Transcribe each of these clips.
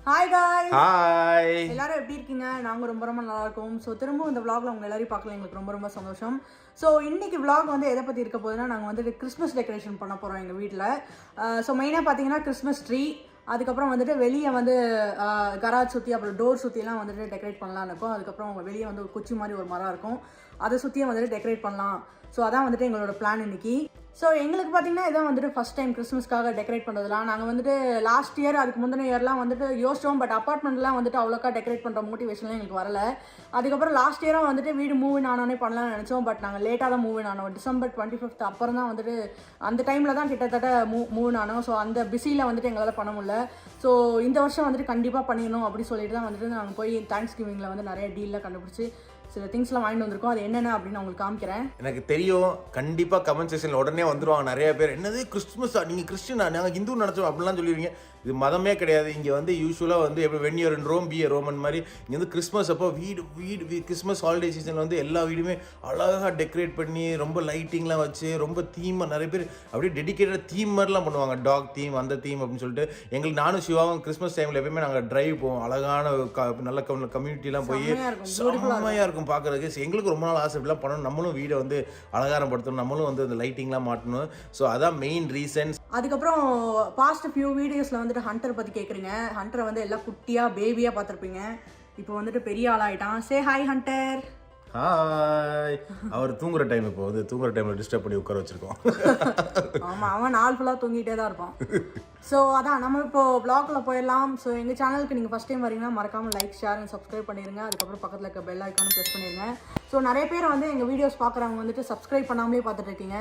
Hi guys. Hi. எல்லாரும் எப்படி இருக்கீங்க? நாங்கள் ரொம்ப ரொம்ப நல்லா இருக்கோம். ஸோ திரும்ப இந்த vlogல உங்கள் எல்லாரையும் பார்க்கல எங்களுக்கு ரொம்ப ரொம்ப சந்தோஷம். ஸோ இன்றைக்கி vlog வந்து எதை பற்றி இருக்க போகுதுன்னா, நாங்கள் வந்துட்டு கிறிஸ்மஸ் டெக்கரேஷன் பண்ண போகிறோம் எங்கள் வீட்டில். ஸோ மெயினாக பார்த்தீங்கன்னா கிறிஸ்மஸ் ட்ரீ, அதுக்கப்புறம் வந்துட்டு வெளியே வந்து கராஜ் சுற்றி அப்புறம் டோர் சுற்றிலாம் வந்துட்டு டெக்கரேட் பண்ணலான்னு இருக்கும். அதுக்கப்புறம் வெளியே வந்து ஒரு குச்சி மாதிரி ஒரு மரம் இருக்கும், அதை சுற்றியும் வந்துட்டு டெக்கரேட் பண்ணலாம். ஸோ அதான் வந்துட்டு எங்களோட பிளான் இன்றைக்கி. ஸோ எங்களுக்கு பார்த்தீங்கன்னா இதான் வந்துட்டு ஃபஸ்ட் டைம் கிறிஸ்மஸ்க்காக டெக்கரேட் பண்ணுறதுலாம். நாங்கள் வந்துட்டு லாஸ்ட் இயர் அதுக்கு முந்தின இயர்லாம் வந்துட்டு யோசிச்சோம், பட் அப்பார்ட்மெண்ட்லாம் வந்துட்டு அவ்வளோக்கா டெக்கரேட் பண்ணுற மோட்டிவேஷன்லாம் எங்களுக்கு வரல. அதுக்கப்புறம் லாஸ்ட் இயராக வந்துட்டு வீடு மூவ் ஆனோடனே பண்ணலாம்னு நினச்சோம், பட் நாங்கள் லேட்டாக தான் மூவ் ஆனோம். December 25th அப்புறம் தான் வந்துட்டு அந்த டைமில் தான் கிட்டத்தட்ட மூவ் ஆனோம். ஸோ அந்த பிஸியில் வந்துட்டு எங்களால் பண்ண முடியல. ஸோ இந்த வருஷம் வந்துட்டு கண்டிப்பாக பண்ணிடணும் அப்படி சொல்லிட்டு தான் வந்துட்டு நாங்கள் போய் தேங்க்ஸ் கிவிங்கில் வந்து நிறைய டீலில் கண்டுபிடிச்சி சில திங்ஸ்லாம் வாங்கிட்டு வந்திருக்கோம். அது என்னென்ன அப்படின்னு உங்களுக்கு காமிக்கிறேன். எனக்கு தெரியும், கண்டிப்பாக கமெண்ட் செக்ஷனில் உடனே வந்துடுவாங்க நிறைய பேர். என்னது கிறிஸ்துமஸா, நீங்கள் கிறிஸ்டினா, நாங்கள் ஹிந்து நினச்சோம் அப்படிலாம் சொல்லிடுவீங்க. இது மதமே கிடையாது. இங்கே வந்து யூஸ்வலாக வந்து எப்படி when you're in Rome be a Roman மாதிரி இங்கே வந்து கிறிஸ்மஸ் அப்போ வீடு கிறிஸ்மஸ் ஹாலிடே சீசனில் வந்து எல்லா வீடுமே அழகாக டெக்கரேட் பண்ணி ரொம்ப லைட்டிங்லாம் வச்சு ரொம்ப தீமாக நிறைய பேர் அப்படியே டெடிக்கேட்டட் தீம் மாதிரிலாம் பண்ணுவாங்க. டாக் தீம், அந்த தீம் அப்படின்னு சொல்லிட்டு. எங்களுக்கு நானும் சிவாவும் கிறிஸ்மஸ் டைமில் எப்பயுமே நாங்கள் ட்ரைவ் போவோம். அழகான நல்ல கம்யூனிட்டிலாம் போய் செம்மையாக இருக்கும் பார்க்குறதுக்கு. எங்களுக்கு ரொம்ப நாள் ஆசை இப்படிலாம் பண்ணணும், நம்மளும் வீடை வந்து அலங்காரப்படுத்தணும், நம்மளும் வந்து அந்த லைட்டிங்லாம் மாட்டணும். ஸோ அதான் மெயின் ரீசன்ஸ். அதுக்கப்புறம் பாஸ்ட் ஃபியூ வீடியோஸில் வந்துட்டு ஹண்டர் பற்றி கேட்குறீங்க. ஹண்டரை வந்து எல்லாம் குட்டியாக பேபியாக பார்த்துருப்பீங்க. இப்போ வந்துட்டு பெரிய ஆளாயிட்டான். Say hi Hunter. ஹாய். அவர் தூங்குற டைம், இப்போ வந்து தூங்குற டைமில் டிஸ்டர்ப் பண்ணி உட்கார வச்சுருக்கோம். ஆமாம், அவன் நாள் ஃபுல்லாக தூங்கிட்டே தான் இருப்பான். ஸோ அதான் நம்ம இப்போது வ்ளாகில் போயிடலாம். ஸோ எங்கள் சேனலுக்கு நீங்கள் ஃபஸ்ட் டைம் வரீங்கன்னா மறக்காமல் லைக், ஷேர் அண்ட் சப்ஸ்கிரைப் பண்ணிடுங்க. அதுக்கப்புறம் பக்கத்தில் இருக்க பெல் ஐக்கானும் ப்ரெஸ் பண்ணிடுங்க. ஸோ நிறைய பேர் வந்து எங்கள் வீடியோஸ் பார்க்குறவங்க வந்துட்டு சப்ஸ்கிரைப் பண்ணாமலே பார்த்துட்டு இருக்கீங்க.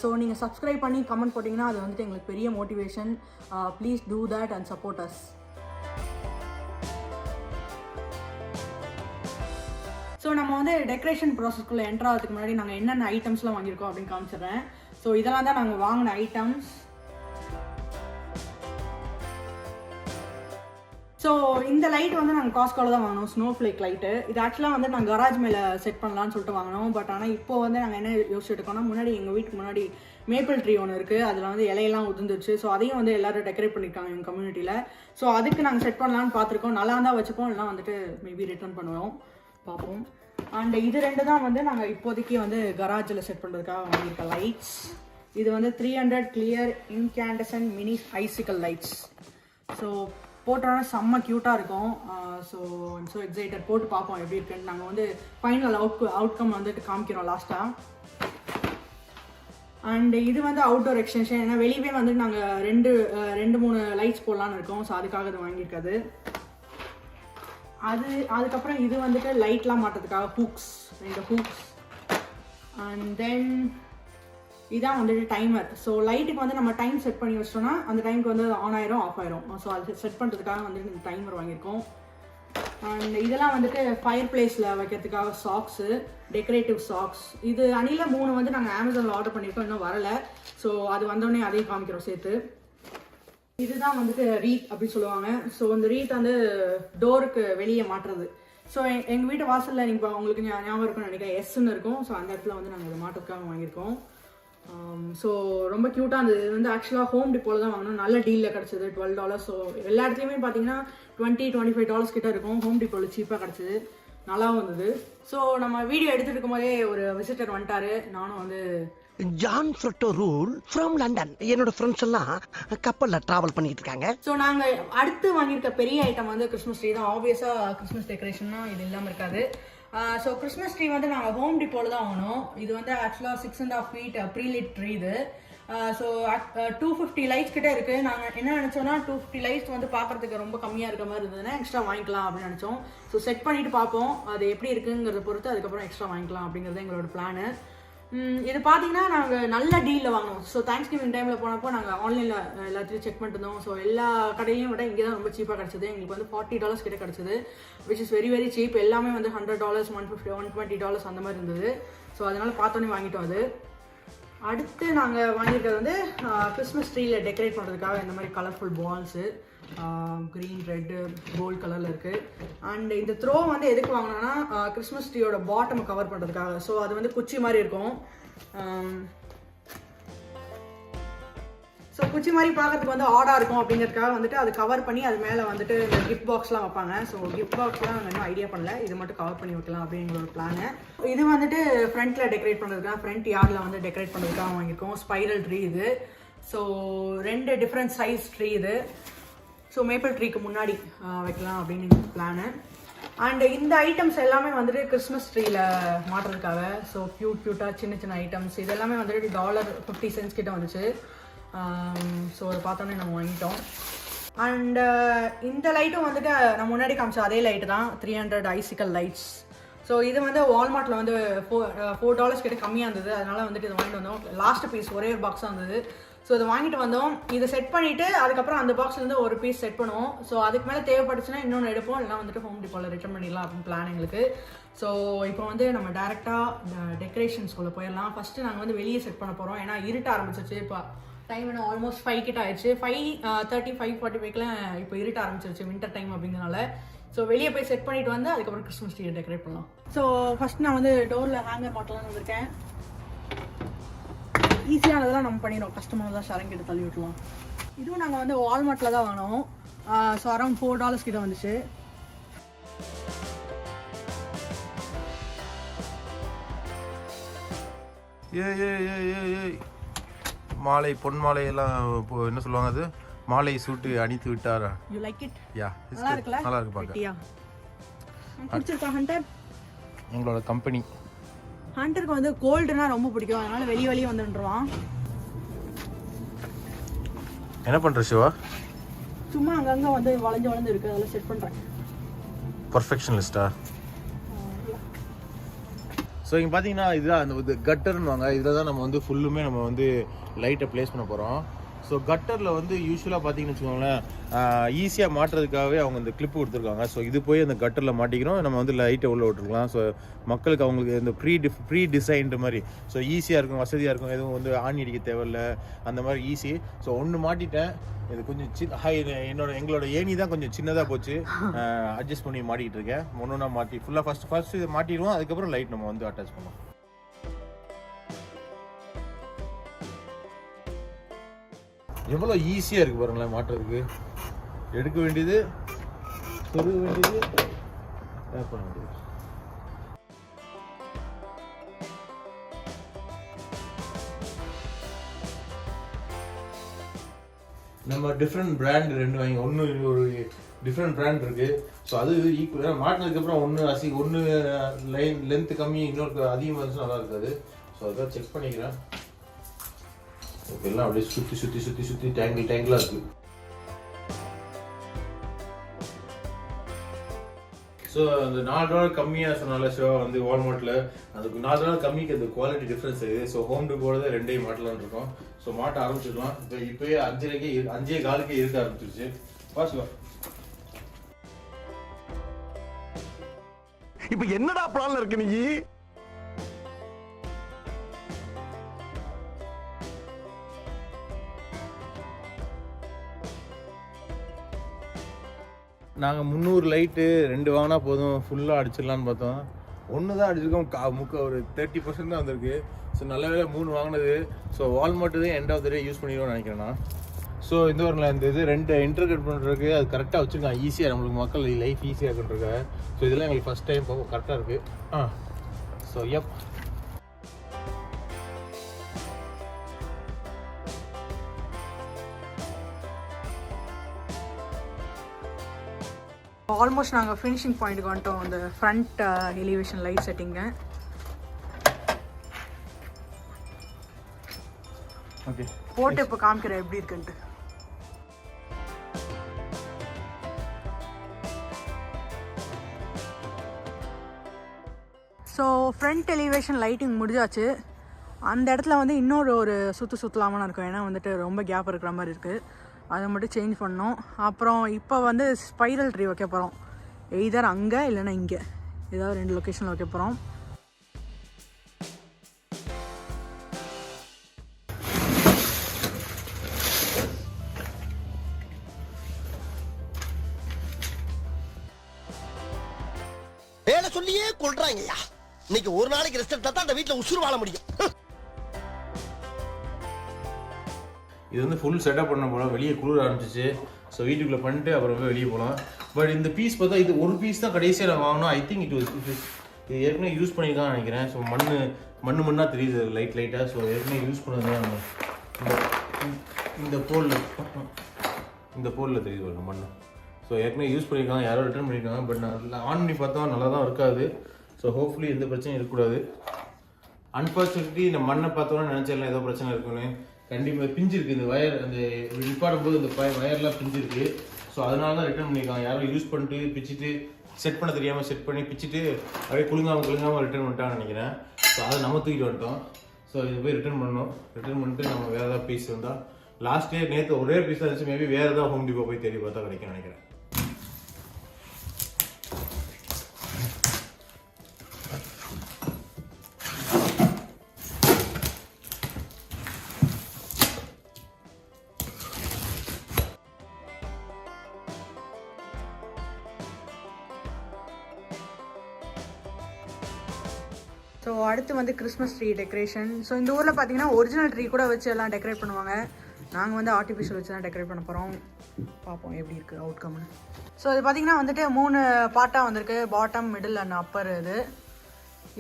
ஸோ நீங்கள் சப்ஸ்கிரைப் பண்ணி கமெண்ட் போட்டிங்கன்னா அது வந்துட்டு எங்களுக்கு பெரிய motivation. Please do that and support us. So நம்ம வந்து டெக்கரேஷன் ப்ராசஸ்க்குள்ளே என்ட்ரு ஆகிறதுக்கு முன்னாடி நாங்கள் என்னென்ன ஐட்டம்ஸ்லாம் வாங்கியிருக்கோம் அப்படின்னு காமிச்சிடுறேன். ஸோ இதெல்லாம் தான் நாங்கள் வாங்கின ஐட்டம்ஸ். ஸோ இந்த லைட் வந்து நாங்கள் காஸ்ட்கோவில் தான் வாங்கினோம், ஸ்னோ ஃப்ளேக் லைட்டு. இது ஆக்சுவலாக வந்து நாங்கள் கராஜ் மேலே செட் பண்ணலான்னு சொல்லிட்டு வாங்கினோம். பட் ஆனால் இப்போ வந்து நாங்கள் என்ன யோசிச்சுட்டு இருக்கோம்னா, முன்னாடி எங்கள் வீட்டுக்கு முன்னாடி மேப்பிள் ட்ரீ ஒன்று இருக்குது, அதில் வந்து இலையெல்லாம் உதிர்ந்துச்சு. ஸோ அதையும் வந்து எல்லோரும் டெக்கரேட் பண்ணியிருக்காங்க எங்கள் கம்யூனிட்டியில். ஸோ அதுக்கு நாங்கள் செட் பண்ணலான்னு பார்த்துருக்கோம். நல்லா இருந்தால் வச்சுப்போம், இல்லைனா வந்துட்டு மேபி ரிட்டர்ன் பண்ணுவோம், பார்ப்போம். அண்ட் இது ரெண்டு தான் வந்து நாங்கள் இப்போதைக்கு வந்து கராஜில் செட் பண்ணுறதுக்காக வாங்கியிருக்க லைட்ஸ். இது வந்து 300 clear incandescent mini icicle lights. So போட்டோன்னா செம்ம க்யூட்டாக இருக்கும். ஸோ எக்ஸைட்டட், போட்டு பார்ப்போம் எப்படி இருக்குன்னு. நாங்கள் வந்து ஃபைனல் அவுட்கம் வந்துட்டு காமிக்கிறோம் லாஸ்ட்டாக. அண்ட் இது வந்து அவுட்டோர் எக்ஸ்டென்ஷன். ஏன்னா வெளியே வந்து நாங்கள் ரெண்டு மூணு லைட்ஸ் போடலான்னு இருக்கோம். ஸோ அதுக்காக இது வாங்கியிருக்காது. அதுக்கப்புறம் இது வந்துட்டு லைட்லாம் மாட்டுறதுக்காக ஹூக்ஸ், 2 ஹூக்ஸ். அண்ட் தென் இதான் வந்துட்டு டைமர். ஸோ லைட்டுக்கு வந்து நம்ம டைம் செட் பண்ணி வச்சிட்டோம்னா அந்த டைமுக்கு வந்து ஆன் ஆயிரும், ஆஃப் ஆயிரும். ஸோ அது செட் பண்ணுறதுக்காக வந்துட்டு இந்த டைமர் வாங்கியிருக்கோம். அண்ட் இதெல்லாம் வந்துட்டு ஃபயர் பிளேஸில் வைக்கிறதுக்காக சாக்ஸு, டெக்கரேட்டிவ் சாக்ஸ். இது அணில 3 வந்து நாங்கள் அமேசானில் ஆர்டர் பண்ணியிருக்கோம், இன்னும் வரலை. ஸோ அது வந்தோடனே அதையும் காமிக்கிறோம் சேர்த்து. இதுதான் வந்துட்டு ரீத் அப்படின்னு சொல்லுவாங்க. ஸோ இந்த ரீத் வந்து டோருக்கு வெளியே மாட்டுறது. ஸோ எங்கள் வீட்டு வாசலில் நீங்கள் உங்களுக்கு ஞாபகம் இருக்குன்னு நினைக்கிறேன், எஸ்ன்னு இருக்கும். ஸோ அந்த இடத்துல வந்து நாங்கள் இதை மாட்டுறதுக்காக வாங்கியிருக்கோம். ஸோ ரொம்ப க்யூட்டாக இருந்தது. இது வந்து ஆக்சுவலாக ஹோம் டிப்போவில் தான் வாங்கினோம், நல்ல டீலில் கிடச்சிது, $12. ஸோ எல்லா இடத்துலையுமே பார்த்தீங்கன்னா $20-25 கிட்ட இருக்கும். ஹோம் டிப்போவில் சீப்பாக கிடச்சிது, நல்லாவும் இருந்தது. ஸோ நம்ம வீடியோ எடுத்துகிட்டு இருக்கும் போதே ஒரு விசிட்டர் வந்துட்டாரு. நானும் வந்து ஜான் ஃப்ரட்டோ ரூல் ஃப்ரம் லண்டன். என்னோட ஃப்ரெண்ட்ஸ் எல்லாம் கப்பலில் ட்ராவல் பண்ணிட்டு இருக்காங்க. ஸோ நாங்கள் அடுத்து வாங்கியிருக்க பெரிய ஐட்டம் வந்து கிறிஸ்மஸ் ட்ரீ தான். ஆப்வியஸாக கிறிஸ்மஸ் டெக்கரேஷன்னா இது இல்லாமல் இருக்காது. ஸோ கிறிஸ்மஸ் ட்ரீ வந்து நாங்கள் ஹோம் டிப்போவில் தான் வாங்கினோம். இது வந்து ஆக்சுவலாக 6.5 feet ப்ரீலிட் ட்ரீ இது. ஸோ 250 லைட்ஸ் கிட்டே இருக்குது. நாங்கள் என்ன நினச்சோன்னா 250 லைட்ஸ் வந்து பார்க்குறதுக்கு ரொம்ப கம்மியாக இருக்க மாதிரி இருந்ததுன்னா எக்ஸ்ட்ரா வாங்கிக்கலாம் அப்படின்னு நினச்சோம். ஸோ செட் பண்ணிவிட்டு பார்ப்போம் அது எப்படி இருக்குங்கிறத பொறுத்து அதுக்கப்புறம் எக்ஸ்ட்ரா வாங்கிக்கலாம் அப்படிங்கிறது எங்களோட பிளானு. இது பார்த்தீங்கன்னா நாங்கள் நல்ல டீலில் வாங்கினோம். ஸோ தேங்க்ஸ் கிவிங் டைமில் போனப்போ நாங்கள் ஆன்லைனில் எல்லாத்தையும் செக் பண்ணிட்டு இருந்தோம். ஸோ எல்லா கடையிலையும் விட இங்கே தான் ரொம்ப சீப்பாக கிடச்சிது. எங்களுக்கு வந்து $40 கிட்ட கிடச்சிது, which is very very cheap. எல்லாமே வந்து $100, $150, $120 அந்த மாதிரி இருந்தது. ஸோ அதனால் பார்த்தோன்னே வாங்கிட்டோம். அது அடுத்து நாங்கள் வாங்கியிருக்கிறது வந்து கிறிஸ்மஸ் ட்ரீயில் டெக்கரேட் பண்ணுறதுக்காக இந்த மாதிரி colourful balls, green, red, gold கலரில் இருக்குது. அண்ட் இந்த த்ரோ வந்து எதுக்கு வாங்கினோன்னா கிறிஸ்மஸ் ட்ரீயோட பாட்டம் கவர் பண்ணுறதுக்காக. ஸோ அது வந்து குச்சி மாதிரி இருக்கும். ஸோ குச்சி மாதிரி பார்க்கறதுக்கு வந்து ஆடாக இருக்கும் அப்படிங்கிறதுக்காக வந்துட்டு அது கவர் பண்ணி அது மேலே வந்துட்டு இந்த கிஃப்ட் பாக்ஸ்லாம் வைப்பாங்க. ஸோ கிஃப்ட் பாக்ஸ்லாம் நாங்கள் இன்னும் ஐடியா பண்ணல, இது மட்டும் கவர் பண்ணி வைக்கலாம் அப்படிங்கிற ஒரு பிளானு. இது வந்துட்டு ஃப்ரண்ட்டில் டெக்கரேட் பண்ணுறதுக்காக, ஃப்ரண்ட் யார்டில் வந்து டெக்கரேட் பண்ணுறதுக்காக வாங்கியிருக்கோம். ஸ்பைரல் ட்ரீ இது. ஸோ 2 டிஃப்ரெண்ட் சைஸ் ட்ரீ இது. ஸோ மேப்பிள் ட்ரீக்கு முன்னாடி வைக்கலாம் அப்படின்னு பிளானு. அண்ட் இந்த ஐட்டம்ஸ் எல்லாமே வந்துட்டு கிறிஸ்மஸ் ட்ரீல மாட்டுறதுக்காக. ஸோ க்யூட்டாக சின்ன ஐட்டம்ஸ் இது எல்லாமே வந்துட்டு $50 கிட்ட வந்துச்சு. ஸோ அதை பார்த்தோன்னே நம்ம வாங்கிட்டோம். அண்டு இந்த லைட்டும் வந்துட்டு நம்ம முன்னாடி காமிச்ச அதே லைட்டு தான், 300 ஐசிக்கல் லைட்ஸ். ஸோ இது வந்து வால்மார்ட்டில் வந்து $4 கிட்ட கம்மியாக இருந்தது, அதனால வந்துட்டு இதை வாங்கிட்டு வந்தோம். லாஸ்ட் பீஸ் ஒரே ஒரு பாக்ஸாக இருந்தது. ஸோ இதை வாங்கிட்டு வந்தோம். இதை செட் பண்ணிவிட்டு அதுக்கப்புறம் அந்த பாக்ஸ்லேருந்து ஒரு பீஸ் செட் பண்ணுவோம். ஸோ அதுக்கு மேலே தேவைப்பட்டுச்சுன்னா இன்னொன்று எடுப்போம், இல்லைனா வந்துட்டு ஹோம் டிப்போவில் ரிட்டர்ன் பண்ணிடலாம் அப்படின்னு பிளான் எங்களுக்கு. ஸோ இப்போ வந்து நம்ம டேரெக்டாக டெக்கரேஷன்ஸ்குள்ளே போயிடலாம். ஃபஸ்ட்டு நாங்கள் வந்து வெளியே செட் பண்ண போகிறோம், ஏன்னா இருட்ட ஆரம்பிச்சிருச்சு. இப்போ டைம் என்ன ஆல்மோஸ்ட் 5 கிட்ட ஆயிடுச்சு. 5:30 5:45 இப்போ இருட்ட ஆரம்பிச்சிருச்சு, வின்டர் டைம் அப்படிங்கிறனால. ஸோ வெளியே போய் செட் பண்ணிட்டு வந்து அதுக்கப்புறம் கிறிஸ்மஸ் ட்ரீயை டெக்கரேட் பண்ணலாம். ஸோ ஃபஸ்ட் நான் வந்து டோரில் ஹேங்கர் மாட்டலாம்னு வந்திருக்கேன். ஈஸியானதெல்லாம் நம்ம பண்ணிடுவோம், கஸ்டமர் தான் ஷரங்க கிட்ட தள்ளி விட்டுருவோம். இதுவும் நாங்கள் வந்து வால்மார்ட்டில் தான் வாங்கினோம். ஸோ அரௌண்ட் $4 கிட்ட வந்துச்சு. மாலை பொன் மாலை எல்லாம் இப்போ என்ன சொல்லுவாங்க, அது மாலை சூட்டு அணித்து விட்டாரா? You like it? யா, நல்லா இருக்குல்ல? நல்லா இருக்கு பார்க்க. பிடிச்சிருக்கா ஹண்டர்? எங்களோட கம்பெனி ஹண்டருக்கு வந்து கோல்டுனா ரொம்ப பிடிக்கும், அதனால வெளியே வந்துடுவான். என்ன பண்ற சிவா? சும்மா அங்கங்கே வந்து வளைஞ்சு இருக்கு, அதெல்லாம் செட் பண்ணுறேன். பர்ஃபெக்ஷனிஸ்டா. ஸோ இங்கே பார்த்தீங்கன்னா இதுதான் அந்த கட்டர்னு வாங்க, இதில் தான் நம்ம வந்து ஃபுல்லுமே நம்ம வந்து லைட்டை ப்ளேஸ் பண்ண போகிறோம். ஸோ கட்டரில் வந்து யூஸ்வலாக பார்த்தீங்கன்னு வச்சுக்கோங்களேன், ஈஸியாக மாட்டுறதுக்காகவே அவங்க இந்த கிளிப்பு கொடுத்துருக்காங்க. ஸோ இது போய் அந்த கட்டரில் மாட்டிக்கிறோம், நம்ம வந்து லைட்டை உள்ளே விட்டுருக்கலாம். ஸோ மக்களுக்கு அவங்களுக்கு இந்த ப்ரீ டிசைன்டு மாதிரி, ஸோ ஈஸியாக இருக்கும், வசதியாக இருக்கும், எதுவும் வந்து ஆணி அடிக்க தேவையில்லை, அந்த மாதிரி ஈஸி. ஸோ ஒன்று மாட்டிட்டேன், இது கொஞ்சம் எங்களோட ஏணி தான் கொஞ்சம் சின்னதாக போச்சு, அட்ஜஸ்ட் பண்ணி மாட்டிக்கிட்டு இருக்கேன். ஒன்று மாட்டி ஃபுல்லாக ஃபர்ஸ்ட் இதை மாட்டிடுவோம், அதுக்கப்புறம் லைட் நம்ம வந்து அட்டாச் பண்ணுவோம். எவ்வளோ ஈஸியாக இருக்குது பாருங்களேன் மாட்டுறதுக்கு. எடுக்க வேண்டியது, சொருக வேண்டியது, டேப் பண்ண வேண்டியது. நம்ம டிஃப்ரெண்ட் பிராண்ட் 2 வாங்கி, ஒன்று ஒரு டிஃப்ரெண்ட் பிராண்ட் இருக்குது. ஸோ அது ஈக்குவலாக மாட்டினதுக்கப்புறம் ஒன்று லென்த்து கம்மி, இன்னொரு அதிகமாக இருந்துச்சு, நல்லா இருக்காது. ஸோ அதான் செக் பண்ணிக்கிறேன். எல்லாம் அப்படியே சுற்றி டேங்கிளாக இருக்குது. ஸோ அந்த $4 கம்மியாக சொன்னால சிவா வந்து வால்மார்ட்டில் அதுக்கு $4 கம்மிக்கு அந்த குவாலிட்டி டிஃப்ரென்ஸ் இருக்குது. ஸோ ஹோம் டிப்போட 2 மாட்டலான்னு இருக்கோம். ஸோ மாட்ட ஆரம்பிச்சிடலாம். இப்போயே 5:15 இருக்க ஆரம்பிச்சிருச்சு. பாசுவா இப்ப என்னடா பிளான்ல இருக்கு நீ? நாங்கள் 300 லைட்டு 2 வாங்கினா போதும், ஃபுல்லாக அடிச்சிடலான்னு பார்த்தோம். ஒன்று தான் அடிச்சிருக்கோம், ஒரு 30% தான் வந்திருக்கு. ஸோ நல்ல வேலை 3 வாங்கினது. ஸோ வால்மார்ட்டு தான் end of the day use பண்ணிடுவோம்னு நினைக்கிறேன் நான். ஸோ இந்த ஒரு இந்த இது 2 இன்டர்கட் பண்ணுறதுக்கு அது கரெக்டாக வச்சுருக்காங்க, ஈஸியாக நம்மளுக்கு மக்கள் லைஃப் ஈஸியாக இருக்குன்றதுக்காக. ஸோ இதெல்லாம் எங்களுக்கு ஃபஸ்ட் டைம் பார்ப்போம், கரெக்டாக இருக்குது. ஸோ எப் ஆல்மோஸ்ட் நாங்கள் ஃபினிஷிங் பாயிண்ட்டுக்கு வந்துட்டோம். அந்த ஃப்ரண்ட் எலிவேஷன் லைட் செட்டிங்க. ஓகே, போட்டு இப்போ காமிக்கிறேன் எப்படி இருக்குன்ட்டு. ஸோ ஃப்ரண்ட் எலிவேஷன் லைட்டிங் முடிஞ்சாச்சு. அந்த இடத்துல வந்து இன்னொரு சுற்றலாமல் இருக்கும், ஏன்னா வந்துட்டு ரொம்ப கேப் இருக்கிற மாதிரி இருக்குது, அதை மட்டும் சேஞ்ச் பண்ணோம். அப்புறம் இப்போ வந்து ஸ்பைரல் ட்ரீ வைக்க போகிறோம், எய்தர் அங்கே இல்லைன்னா இங்கே, ஏதாவது 2 லொக்கேஷனில் வைக்க போகிறோம். வேலை சொல்லியே கொள்றாங்கய்யா. இன்னைக்கு ஒரு நாளைக்கு ரெஸ்ட் எடுத்தா தான் அந்த வீட்டுல உசுறு வாழ முடியும். இது வந்து ஃபுல் செட்டப் பண்ண போகலாம். வெளியே குளிர ஆரம்பிச்சிச்சு. ஸோ வீட்டுக்குள்ளே பண்ணிட்டு அப்புறம் போய் வெளியே போகலாம். பட் இந்த பீஸ் பார்த்தா இது ஒரு பீஸ் தான் கடைசியாக நான் வாங்கினோம். ஐ திங்க் இது ஏற்கனவே யூஸ் பண்ணியிருக்கான்னு நினைக்கிறேன். ஸோ மண்ணாக தெரியுது லைட்டாக. ஸோ ஏற்கனவே யூஸ் பண்ணது இந்த போலில் தெரியுது பாருங்க மண். ஸோ ஏற்கனவே யூஸ் பண்ணியிருக்காங்க, யாரோ ரிட்டர்ன் பண்ணியிருக்காங்க. பட் நான் ஆன் பண்ணி பார்த்தா நல்லா தான் இருக்காது. ஸோ ஹோப்ஃபுல்லி எந்த பிரச்சனையும் இருக்கக்கூடாது. அன்ஃபார்ச்சுனேட்லி இந்த மண்ணை பார்த்தோன்னா நினச்சிடலாம் ஏதோ பிரச்சனை இருக்குன்னு. கண்டிப்பாக பிஞ்சு இருக்குது இந்த வயர். அந்த நிப்பாடும் போது இந்த வயர்லாம் பிஞ்சு இருக்குது. ஸோ அதனால தான் ரிட்டர்ன் பண்ணியிருக்காங்க. யாரோ யூஸ் பண்ணிட்டு பிச்சுட்டு செட் பண்ண தெரியாமல் செட் பண்ணி பிச்சுட்டு அப்படியே குலுங்காமல் ரிட்டர்ன் பண்ணிட்டான்னு நினைக்கிறேன். ஸோ அதை நம்ம தூக்கிட்டு வந்துட்டோம். ஸோ இதை போய் ரிட்டர்ன் பண்ணணும். ரிட்டர்ன் பண்ணிட்டு நம்ம வேறு ஏதாவது பீஸ் இருந்தால் லாஸ்ட் இயர் நேற்று ஒரே பீஸ் தான் இருந்துச்சு. மேபி வேறு ஏதாவது ஹோம் டிப்போ போய் தேடி பார்த்தா கிடைக்கும் நினைக்கிறேன். ஸோ அடுத்து வந்து கிறிஸ்மஸ் ட்ரீ டெக்கரேஷன். ஸோ இந்த ஊரில் பார்த்தீங்கன்னா ஒரிஜினல் ட்ரீ கூட வச்சு எல்லாம் டெக்கரேட் பண்ணுவாங்க. நாங்கள் வந்து ஆர்டிஃபிஷியல் வச்சு தான் டெக்கரேட் பண்ண போகிறோம். பார்ப்போம் எப்படி இருக்குது அவுட்கம்னு. ஸோ இது பார்த்தீங்கன்னா வந்துட்டு 3 பார்ட்டாக வந்திருக்கு. Bottom, middle and upper.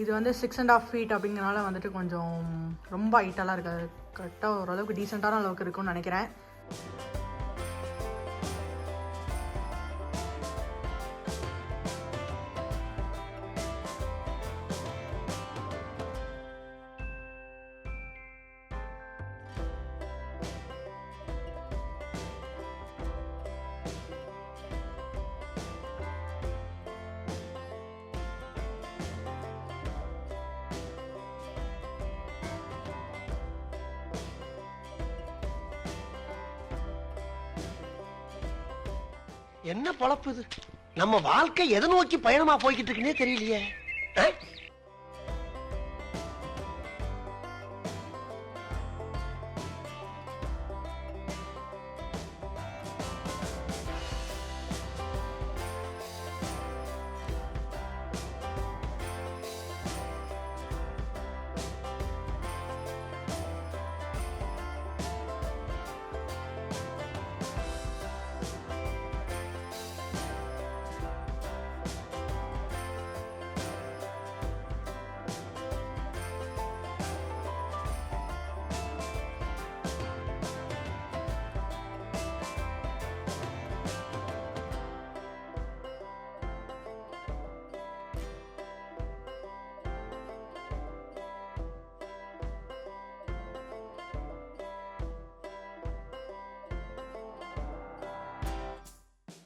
இது வந்து 6.5 feet அப்படிங்கிறனால வந்துட்டு கொஞ்சம் ரொம்ப ஹைட்டெல்லாம் இருக்காது. கரெக்டாக ஓரளவுக்கு டீசெண்டான அளவுக்கு இருக்குன்னு நினைக்கிறேன். என்ன பொழப்பு இது? நம்ம வாழ்க்கை எதை நோக்கி பயணமா போய்கிட்டு இருக்குன்னே தெரியலையே.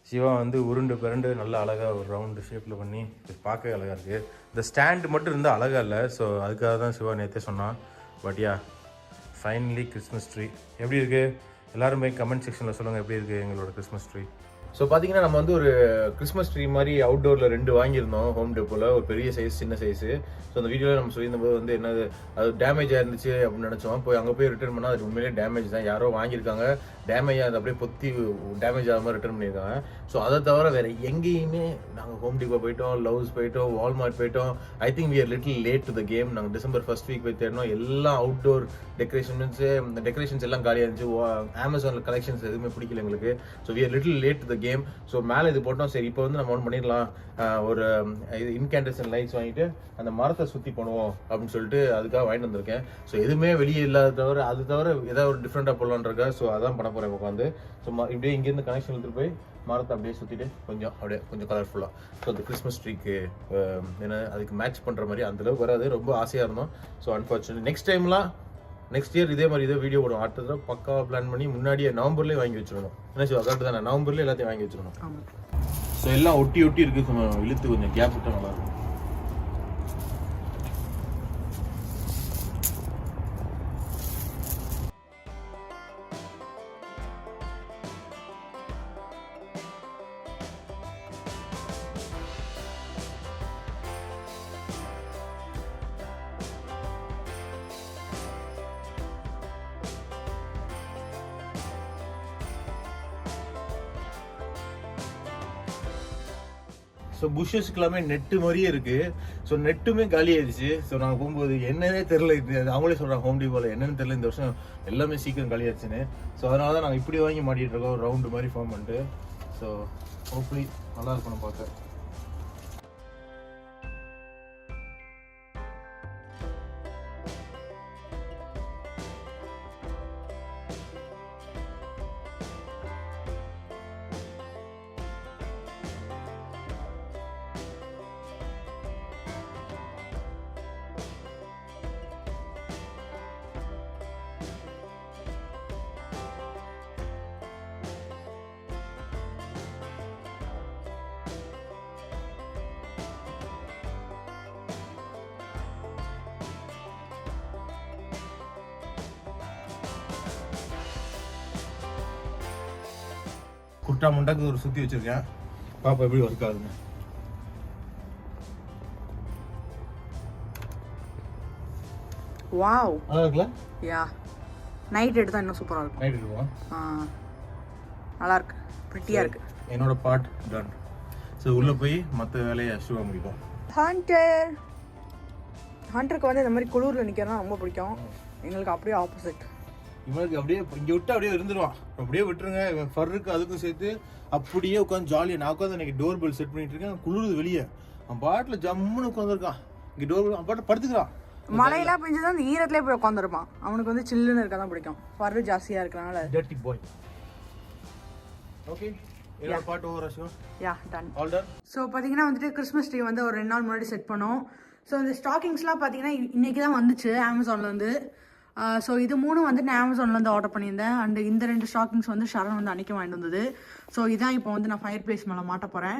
சிவா வந்து உருண்டு பிறண்டு நல்லா அழகாக ஒரு ரவுண்டு ஷேப்பில் பண்ணி பார்க்கவே அழகாக இருக்குது. இந்த ஸ்டாண்டு மட்டும் இருந்தால் அழகாக இல்லை. ஸோ அதுக்காக தான் சிவா நேற்றே சொன்னான். But yeah finally Christmas tree எப்படி இருக்குது? எல்லாரும் போய் கமெண்ட் செக்ஷனில் சொல்லுங்கள் எப்படி இருக்குது எங்களோட கிறிஸ்மஸ் ட்ரீ. ஸோ பார்த்தீங்கன்னா நம்ம வந்து ஒரு கிறிஸ்மஸ் ட்ரீ மாதிரி அவுட்டோரில் 2 வாங்கியிருந்தோம் ஹோம் டெப்போவில். ஒரு பெரிய சைஸ், சின்ன சைஸு. ஸோ அந்த வீடியோவில் நம்ம சொல்லியிருந்தபோது வந்து என்னது அது டேமேஜ் ஆயிருந்துச்சு அப்படின்னு நினச்சோம். அங்கே போய் ரிட்டர்ன் பண்ணால் அது உண்மையிலே டேமேஜ் தான். யாரோ வாங்கியிருக்காங்க, டேமேஜ் ஆகுது, அப்படியே பொத்தி டேமேஜ் ஆகாத மாதிரி ரிட்டர்ன் பண்ணியிருக்காங்க. ஸோ அதை தவிர வேறு எங்கேயுமே நாங்கள் ஹோம் டிப்போ போயிட்டோம், லவ்ஸ் போயிட்டோம், வால்மார்ட் போயிட்டோம். I think we are little late to the game. நாங்கள் டிசம்பர் ஃபர்ஸ்ட் வீக் போய் தேடணும். எல்லாம் அவுட்டோர் டெக்கரேஷன்ஸ் எல்லாம் காலியாக இருந்துச்சு. அமேசானில் கலெக்ஷன்ஸ் எதுவுமே பிடிக்கல எங்களுக்கு. So we are little late to the game. So மேலே இது போட்டோம். சரி இப்போ வந்து நம்ம ஒன்று பண்ணிடலாம், ஒரு இது இன்கேண்டல்ஸ் லைட்ஸ் வாங்கிட்டு அந்த மரத்தை சுற்றி பண்ணுவோம் அப்படின்னு சொல்லிட்டு அதுக்காக வாங்கிட்டு வந்திருக்கேன். ஸோ எதுவுமே வெளியே இல்லாத தவிர அது தவிர ஏதாவது ஒரு டிஃப்ரெண்ட்டாக போடலான்றக்கா. ஸோ அதான் பண்ண போகிறேன் உட்காந்து. ஸோ இப்படியே இங்கேருந்து கனெக்ஷன் எடுத்துகிட்டு போய் மரத்தை அப்படியே சுற்றிட்டு கொஞ்சம் கலர்ஃபுல்லாக. ஸோ அந்த கிறிஸ்மஸ் ட்ரீக்கு ஏன்னா அதுக்கு மேட்ச் பண்ணுற மாதிரி அந்தளவுக்கு வராது. ரொம்ப ஆசையாக இருந்தோம். ஸோ அன்ஃபார்ச்சுனேட் நெக்ஸ்ட் இயர் இதே மாதிரி வீடியோ போடும். அடுத்த தடவை பக்காவாக பிளான் பண்ணி முன்னாடியே நவம்பர்லேயே வாங்கி வச்சிடணும். என்ன சொல்லுவா கரெக்டு தானே? நவம்பர்லேயே எல்லாத்தையும் வாங்கி வச்சிடணும். ஸோ எல்லாம் ஒட்டி இருக்குது. இழுத்து கொஞ்சம் கேப் விட்டால் நல்லாயிருக்கும். ஸோ புஷஸ்க்கு எல்லாமே நெட்டு மாதிரியே இருக்கு. ஸோ நெட்டுமே காலி ஆயிடுச்சு. ஸோ நாங்கள் போகும்போது என்னன்னே தெரில, இது அவங்களே சொல்கிறாங்க ஹோம் டிப்போல என்னன்னு தெரில, இந்த வருஷம் எல்லாமே சீக்கிரம் காலி ஆயிடுச்சுன்னு. ஸோ அதனால தான் நாங்கள் இப்படி வாங்கி மாட்டிகிட்டு இருக்கோம், ரவுண்டு மாதிரி ஃபார்ம் பண்ணிட்டு. ஸோ ஹோப்ஃபுல்லி நல்லா இருக்கணும் பார்க்க. குட்டா முண்டாக்கு ஒரு சுற்றி வச்சிருக்கேன், பாப்பா எப்படி ஒர்க் ஆகுதுங்க. வாவ், நல்லா இருக்குல்ல? யா, நைட் எடுத்தா இன்னும் சூப்பரா இருக்கும். நைட் எடுக்குவோம். நல்லா இருக்கு, பிரிட்டியா இருக்கு. என்னோட பார்ட் டன். ஸோ உள்ளே போய் மற்ற வேலையை அஷ்டமாக முடிப்போம். ஹண்டருக்கு வந்து இந்த மாதிரி குளூரில் நிற்கிறதா ரொம்ப பிடிக்கும். எங்களுக்கு அப்படியே ஆப்போசிட். இவனுக்கு அப்படியே இங்கே விட்டு அப்படியே இருந்துருவான், அப்படியே விட்டுருங்க. இவன் ஃபர்ருக்கு அதுக்கும் சேர்த்து அப்படியே உட்காந்து ஜாலியாக. நான் உட்காந்து எனக்கு டோர் பெல் செட் பண்ணிட்டு இருக்கேன், குளிருது வெளியே. அவன் பாட்டில் ஜம்முன்னு உட்காந்துருக்கான். இங்கே டோர் பெல் அவன் பாட்டில் படுத்துக்கிறான். மழையெல்லாம் பெஞ்சதான் அந்த ஈரத்திலே போய் உட்காந்துருப்பான். அவனுக்கு வந்து சில்லுன்னு இருக்க தான் பிடிக்கும், ஃபர்ரு ஜாஸ்தியாக இருக்கிறனால. டர்ட்டி பாய். ஓகே, என்னோட பாட்டு ஓவர் அஷ்வா. யா, டன். All done. ஸோ பார்த்தீங்கன்னா வந்துட்டு கிறிஸ்மஸ் ட்ரீ வந்து ஒரு 2 நாள் முன்னாடி செட் பண்ணோம். ஸோ இந்த ஸ்டாக்கிங்ஸ்லாம் பார்த்தீங்கன்னா இன்றைக்கி தான் வந்துச்சு அமேசான்லேருந்து. ஸோ இது 3 வந்து நான் அமேசான்லேருந்து ஆர்டர் பண்ணியிருந்தேன். அண்ட் இந்த 2 ஸ்டாக்கிங்ஸ் வந்து ஷரண் வந்து அன்றைக்கி வாங்கிட்டு வந்தது. ஸோ இதான் இப்போ வந்து நான் ஃபயர் பிளேஸ் மேலே மாட்ட போகிறேன்.